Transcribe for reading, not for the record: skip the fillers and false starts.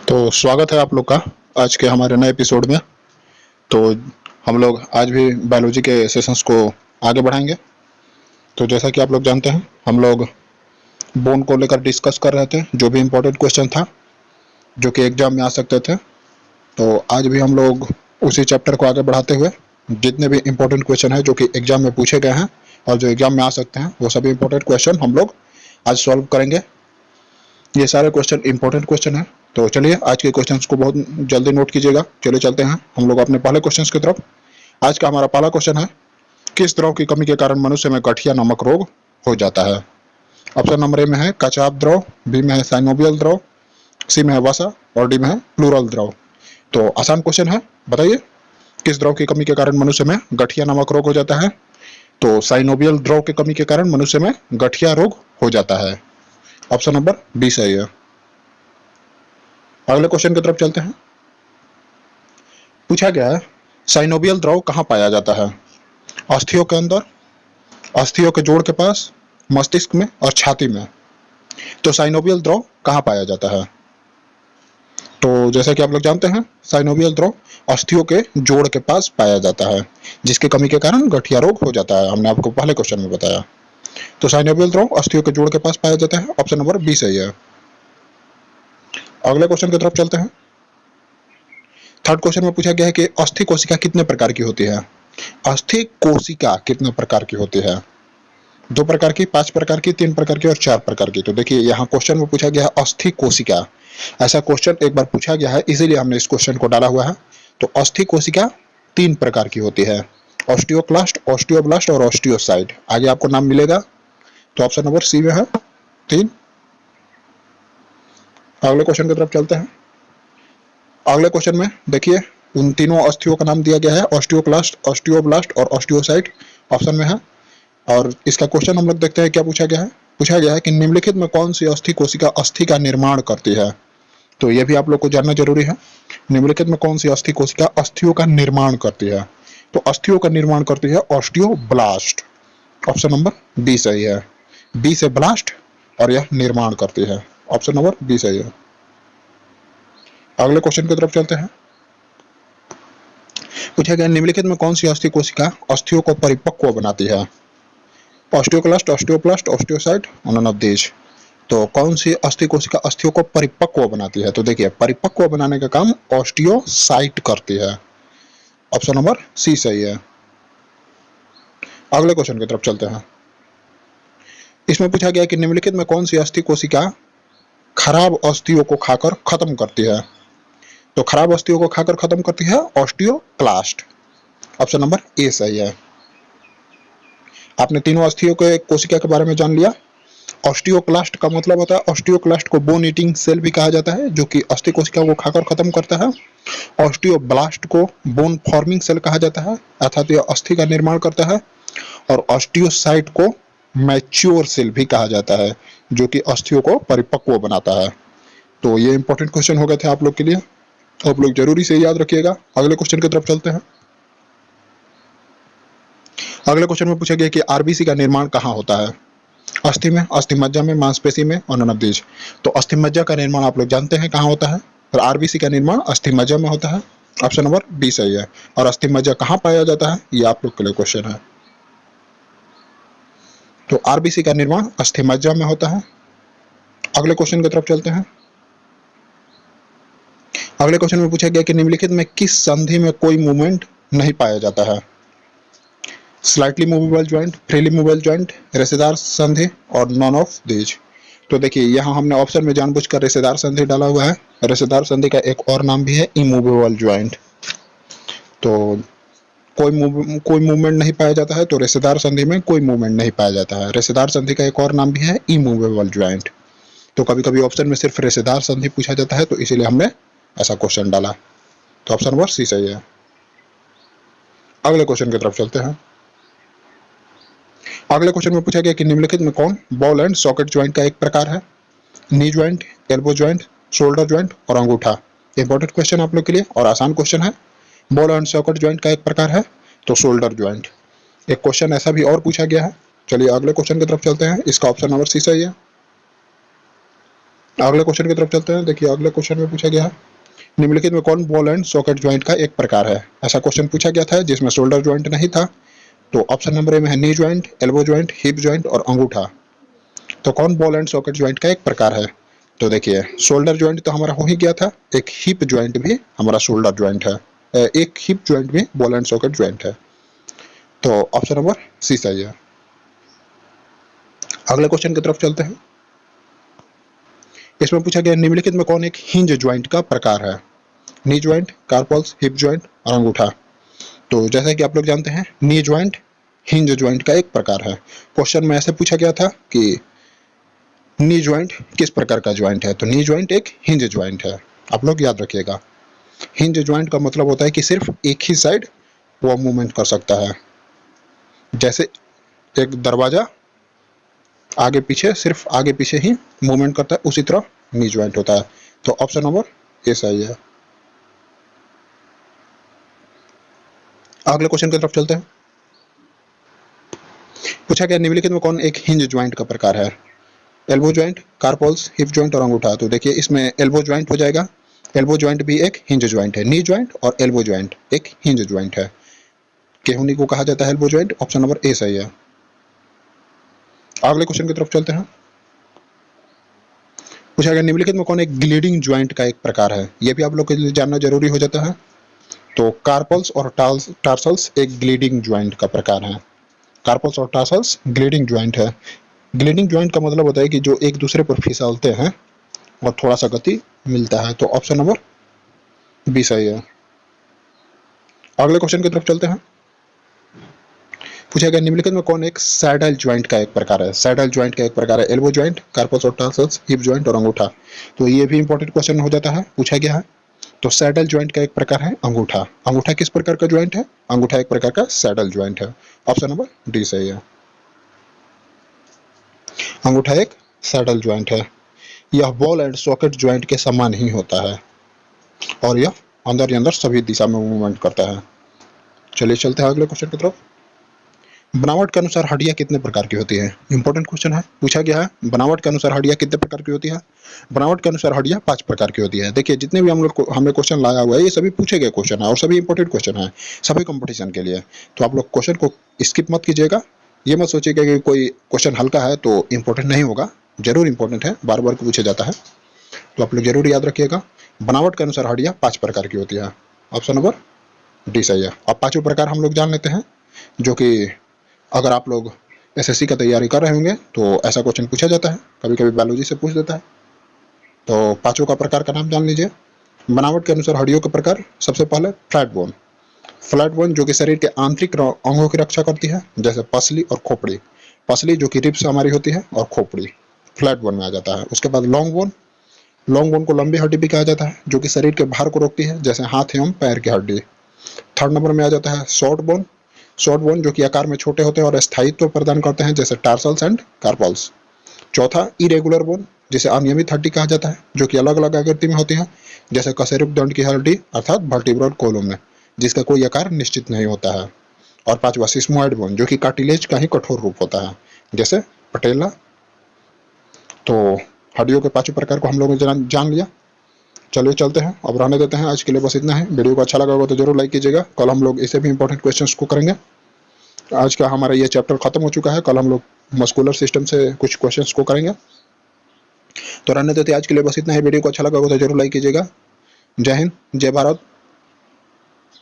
तो स्वागत है आप लोग का आज के हमारे नए एपिसोड में। तो हम लोग आज भी बायोलॉजी के सेशंस को आगे बढ़ाएंगे। तो जैसा कि आप लोग जानते हैं, हम लोग बोन को लेकर डिस्कस कर रहे थे, जो भी इम्पोर्टेंट क्वेश्चन था जो कि एग्जाम में आ सकते थे। तो आज भी हम लोग उसी चैप्टर को आगे बढ़ाते हुए जितने भी इम्पोर्टेंट क्वेश्चन हैं जो कि एग्जाम में पूछे गए हैं और जो एग्जाम में आ सकते हैं, वो सभी इम्पोर्टेंट क्वेश्चन हम लोग आज सॉल्व करेंगे। ये सारे क्वेश्चन इंपॉर्टेंट क्वेश्चन है। तो चलिए आज के क्वेश्चंस को बहुत जल्दी नोट कीजिएगा। चलिए चलते हैं हम लोग अपने पहले क्वेश्चंस की तरफ। आज का हमारा पहला क्वेश्चन है, किस द्रव की कमी के कारण मनुष्य में गठिया नामक रोग हो जाता है। ऑप्शन नंबर ए में है कचाप द्रव, बी में है साइनोवियल द्रव, सी में है वसा और डी में है प्लूरल द्रव। तो आसान क्वेश्चन है, बताइए किस द्रव की कमी के कारण मनुष्य में गठिया नामक रोग हो जाता है। तो साइनोवियल द्रव की कमी के कारण मनुष्य में गठिया रोग हो जाता है। ऑप्शन नंबर बी सही है। अगले क्वेश्चन की तरफ चलते हैं। पूछा गया है, साइनोवियल द्रव कहाँ पाया जाता है। अस्थियों के अंदर, अस्थियों के जोड़ के पास, मस्तिष्क में और छाती में। तो साइनोवियल द्रव कहाँ पाया जाता है। तो जैसा कि आप लोग जानते हैं, साइनोवियल द्रव अस्थियों के जोड़ के पास पाया जाता है, जिसकी कमी के कारण गठिया रोग हो जाता है। हमने आपको पहले क्वेश्चन में बताया। तो साइनोवियल द्रव अस्थियों के जोड़ के पास पाया जाता है। ऑप्शन नंबर बी सही है। अगले क्वेश्चन की तरफ चलते हैं। थर्ड क्वेश्चन में पूछा गया है कि अस्थि कोशिका कितने प्रकार की होती है। अस्थि कोशिका कितने प्रकार की होती है। 2 प्रकार की, 5 प्रकार की, 3 प्रकार की और 4 प्रकार की। तो देखिए यहाँ क्वेश्चन में पूछा गया है अस्थि कोशिका। ऐसा क्वेश्चन एक बार पूछा गया है, इसीलिए हमने इस क्वेश्चन को डाला हुआ है। तो अस्थि कोशिका 3 प्रकार की होती है, ऑस्टियोक्लास्ट, ऑस्टियोब्लास्ट और ऑस्टियोसाइट। आगे आपको नाम मिलेगा। तो ऑप्शन नंबर सी में है 3। अगले क्वेश्चन की तरफ चलते हैं। अगले क्वेश्चन में देखिए उन तीनों अस्थियों का नाम दिया गया है, ऑस्टियोक्लास्ट, ऑस्टियोब्लास्ट और ऑस्टियोसाइट ऑप्शन में है। और इसका क्वेश्चन हम लोग देखते हैं क्या पूछा गया है। पूछा गया है कि निम्नलिखित में कौन सी अस्थि कोशिका अस्थि का निर्माण करती है। तो यह भी आप लोग को जानना जरूरी है। निम्नलिखित में कौन सी अस्थि कोशिका अस्थियों का निर्माण करती है। तो अस्थियों का निर्माण करती है ऑस्टियोब्लास्ट। ऑप्शन नंबर बी सही है। बी से ब्लास्ट और यह निर्माण करती है। ऑप्शन नंबर बी सही है। अगले क्वेश्चन की तरफ चलते हैं। पूछा गया निम्नलिखित में कौन सी अस्थि कोशिका अस्थियों को परिपक्व बनाती है। Osteoclast, osteoblast, osteocyte, none of these. तो कौन सी अस्थि कोशिका अस्थियों को परिपक्व बनाती है। तो देखिए परिपक्व बनाने का काम ऑस्टियोसाइट करती है। ऑप्शन नंबर सी सही है। अगले क्वेश्चन की तरफ चलते हैं। इसमें पूछा गया कि निम्नलिखित में कौन सी अस्थि कोशिका खराब अस्थियों को खाकर खत्म करती है। तो खराब अस्थियों को खाकर खत्म करती है ऑस्टियोक्लास्ट। ऑप्शन नंबर ए सही है। आपने तीनों अस्थियों के कोशिका के बारे में जान लिया। ऑस्टियोक्लास्ट का मतलब होता है, ऑस्टियोक्लास्ट को बोन ईटिंग सेल भी कहा जाता है, जो कि अस्थि कोशिका को खाकर खत्म करता है। ऑस्टियोब्लास्ट को बोन फॉर्मिंग सेल कहा जाता है, अर्थात यह अस्थि का निर्माण करता है। और ऑस्टियोसाइट को मैच्योर सेल भी कहा जाता है, जो कि अस्थियों को परिपक्व बनाता है। तो ये इंपॉर्टेंट क्वेश्चन हो गए थे आप लोग के लिए, आप लोग जरूरी से याद रखिएगा। अगले क्वेश्चन की तरफ चलते हैं। अगले क्वेश्चन में पूछा गया कि आरबीसी का निर्माण कहाँ होता है। अस्थि में, अस्थि मज्जा में, मांसपेशी में और नन ऑफ दीज। तो अस्थि मज्जा का निर्माण आप लोग जानते हैं कहाँ होता है, और आरबीसी का निर्माण अस्थि मज्जा में होता है। ऑप्शन नंबर बी सही है। और अस्थि मज्जा कहाँ पाया जाता है, ये आप लोग के लिए क्वेश्चन है। तो आरबीसी का निर्माण अस्थि मज्जा में होता है। अगले क्वेश्चन की तरफ चलते हैं। अगले क्वेश्चन में पूछा गया कि निम्नलिखित में किस संधि में कोई मूवमेंट नहीं पाया जाता है। Slightly movable joint, freely movable joint, रेशेदार संधि और नॉन ऑफ दीज। तो देखिए यहाँ हमने ऑप्शन में जानबूझकर रेशेदार संधि डाला हुआ है। रेशेदार संधि का एक और नाम भी है इमूवेबल ज्वाइंट। तो कोई मूवमेंट नहीं पाया जाता है, तो रेशेदार संधि में कोई मूवमेंट नहीं पाया जाता है। रेशेदार संधि का एक और नाम भी है इमूवेबल ज्वाइंट। तो कभी कभी ऑप्शन में सिर्फ रेशेदार संधि पूछा जाता है, तो इसीलिए हमने ऐसा क्वेश्चन डाला। तो ऑप्शन नंबर सी सही है। अगले क्वेश्चन की तरफ चलते हैं। अगले क्वेश्चन में पूछा गया कि निम्नलिखित में कौन बॉल एंड सॉकेट ज्वाइंट का एक प्रकार है। Knee joint, elbow joint, shoulder joint और अंगूठा। इंपॉर्टेंट क्वेश्चन आप लोग के लिए और आसान क्वेश्चन है। बॉल एंड सॉकेट ज्वाइंट का एक प्रकार है तो शोल्डर ज्वाइंट। एक क्वेश्चन ऐसा भी और पूछा गया है। चलिए अगले क्वेश्चन की तरफ चलते हैं। इसका ऑप्शन नंबर सी सही है। अगले क्वेश्चन की तरफ चलते हैं। देखिए अगले क्वेश्चन में पूछा गया है निम्नलिखित में कौन बॉल एंड सॉकेट ज्वाइंट का एक प्रकार है। ऐसा क्वेश्चन पूछा गया था जिसमें शोल्डर ज्वाइंट नहीं था। तो ऑप्शन नंबर ए में है knee joint, elbow joint, hip joint और अंगूठा। तो कौन बॉल एंड सॉकेट ज्वाइंट का एक प्रकार है। तो देखिए शोल्डर ज्वाइंट तो हमारा हो ही गया था, एक हिप ज्वाइंट भी हमारा शोल्डर ज्वाइंट है, एक हिप ज्वाइंट भी बॉल एंड सॉकेट ज्वाइंट है। तो ऑप्शन नंबर सी सही है। अगले क्वेश्चन की तरफ चलते हैं। इसमें पूछा गया निम्नलिखित में कौन एक हिंज ज्वाइंट का प्रकार है। Knee joint, carpals, hip joint और अंगूठा। तो जैसा कि आप लोग जानते हैं नी ज्वाइंट हिंज ज्वाइंट का एक प्रकार है। क्वेश्चन में ऐसे पूछा गया था कि नी ज्वाइंट किस प्रकार का ज्वाइंट है। तो नी ज्वाइंट एक हिंज ज्वाइंट है। आप लोग याद रखिएगा हिंज ज्वाइंट का मतलब होता है कि सिर्फ एक ही साइड वो मूवमेंट कर सकता है। जैसे एक दरवाजा आगे पीछे, सिर्फ आगे पीछे ही मूवमेंट करता है, उसी तरह नी ज्वाइंट होता है। तो ऑप्शन नंबर ए सही है। अगले क्वेश्चन की तरफ चलते हैं। पूछा गया निम्नलिखित में कौन एक हिंज ज्वाइंट का प्रकार है। Elbow joint, carpals, hip joint और अंगूठा। तो देखिए इसमें एल्बो ज्वाइंट हो जाएगा। एल्बो ज्वाइंट भी एक हिंज ज्वाइंट है। नी ज्वाइंट और एल्बो ज्वाइंट एक हिंज ज्वाइंट है। केहुनी को कहा जाता है elbow joint. Option number A सही है। अगले क्वेश्चन की तरफ चलते हैं। पूछा गया निम्नलिखित में कौन एक ग्लीडिंग ज्वाइंट का एक प्रकार है। यह भी आप लोग के लिए जानना जरूरी हो जाता है। तो कार्पल्स और टार्सल्स एक ग्लीडिंग ज्वाइंट का प्रकार है। कार्पल्स और टार्सल्स ग्लीडिंग ज्वाइंट है। ग्लीडिंग ज्वाइंट का मतलब होता है कि जो एक दूसरे पर फिसलते हैं और थोड़ा सा गति मिलता है। तो ऑप्शन नंबर बी सही है। अगले क्वेश्चन की तरफ चलते हैं। पूछा गया निम्नलिखित में कौन एक सैडल ज्वाइंट का एक प्रकार है। सैडल ज्वाइंट का एक प्रकार है एल्बो ज्वाइंट, कार्पल्स और टार्सल्स, हिप ज्वाइंट और अंगूठा। तो ये भी इंपॉर्टेंट क्वेश्चन हो जाता है, पूछा गया है। तो सैडल ज्वाइंट का एक प्रकार है अंगूठा। अंगूठा किस प्रकार का ज्वाइंट है। अंगूठा एक प्रकार का सैडल ज्वाइंट है। ऑप्शन नंबर डी सही है। अंगूठा एक सैडल ज्वाइंट है। यह बॉल एंड सॉकेट ज्वाइंट के समान ही होता है और यह अंदर ही अंदर सभी दिशा में मूवमेंट करता है। चलिए चलते हैं अगले क्वेश्चन की तरफ। बनावट के अनुसार हड्डियां कितने प्रकार की होती है। इंपॉर्टेंट क्वेश्चन है, पूछा गया है बनावट के अनुसार हड्डियां कितने प्रकार की होती है। बनावट के अनुसार हड्डियां 5 प्रकार की होती है। देखिए जितने भी हम लोग हमने क्वेश्चन लाया हुआ है ये सभी पूछे गए क्वेश्चन है और सभी इंपॉर्टेंट क्वेश्चन है, सभी कंपटीशन के लिए। तो आप लोग क्वेश्चन को स्किप मत कीजिएगा। ये मत सोचिएगा कि कोई क्वेश्चन हल्का है तो इंपॉर्टेंट नहीं होगा, जरूर इंपॉर्टेंट है, बार बार पूछा जाता है। तो आप लोग जरूर याद रखिएगा बनावट के अनुसार हड्डियां 5 प्रकार की होती है। ऑप्शन नंबर डी सही है। अब 5 प्रकार हम लोग जान लेते हैं, जो कि अगर आप लोग एसएससी का तैयारी कर रहे होंगे तो ऐसा क्वेश्चन पूछा जाता है, कभी कभी बायोलॉजी से पूछ देता है। तो 5 का प्रकार का नाम जान लीजिए। बनावट के अनुसार हड्डियों के प्रकार, सबसे पहले फ्लैट बोन। फ्लैट बोन जो कि शरीर के आंतरिक अंगों की रक्षा करती है, जैसे पसली और खोपड़ी। पसली जो कि रिब्स हमारी होती है और खोपड़ी फ्लैट बोन में आ जाता है। उसके बाद लॉन्ग बोन। लॉन्ग बोन को लंबी हड्डी भी कहा जाता है, जो कि शरीर के भार को रोकती है, जैसे हाथ एवं पैर की हड्डी। थर्ड नंबर में आ जाता है शॉर्ट बोन। शॉर्ट बोन जो कि आकार में छोटे होते हैं और स्थायित्व प्रदान करते हैं, जैसे टार्सल्स एंड कार्पल्स। चौथा इरेगुलर बोन, जिसे अनियमित हड्डी कहा जाता है, जो कि अलग अलग आकृति में होती है, जैसे कशेरुक दंड की हड्डी अर्थात वर्टिब्रल कॉलम में, जिसका कोई आकार निश्चित नहीं होता है। और पांचवा सिस्मोइड बोन, जो कि कार्टिलेज का ही कठोर रूप होता है, जैसे पटेला। तो हड्डियों के 5 प्रकार को हम लोगों ने जान लिया। चलिए चलते हैं, अब रहने देते हैं, आज के लिए बस इतना है। वीडियो को अच्छा लगा होगा तो जरूर लाइक कीजिएगा। कल हम लोग इससे भी इंपॉर्टेंट क्वेश्चंस को करेंगे। आज का हमारा ये चैप्टर खत्म हो चुका है, कल हम लोग मस्कुलर सिस्टम से कुछ क्वेश्चंस को करेंगे। तो रहने देते आज के लिए बस इतना है। वीडियो को अच्छा लगा होगा तो जरूर लाइक कीजिएगा। जय हिंद, जय भारत,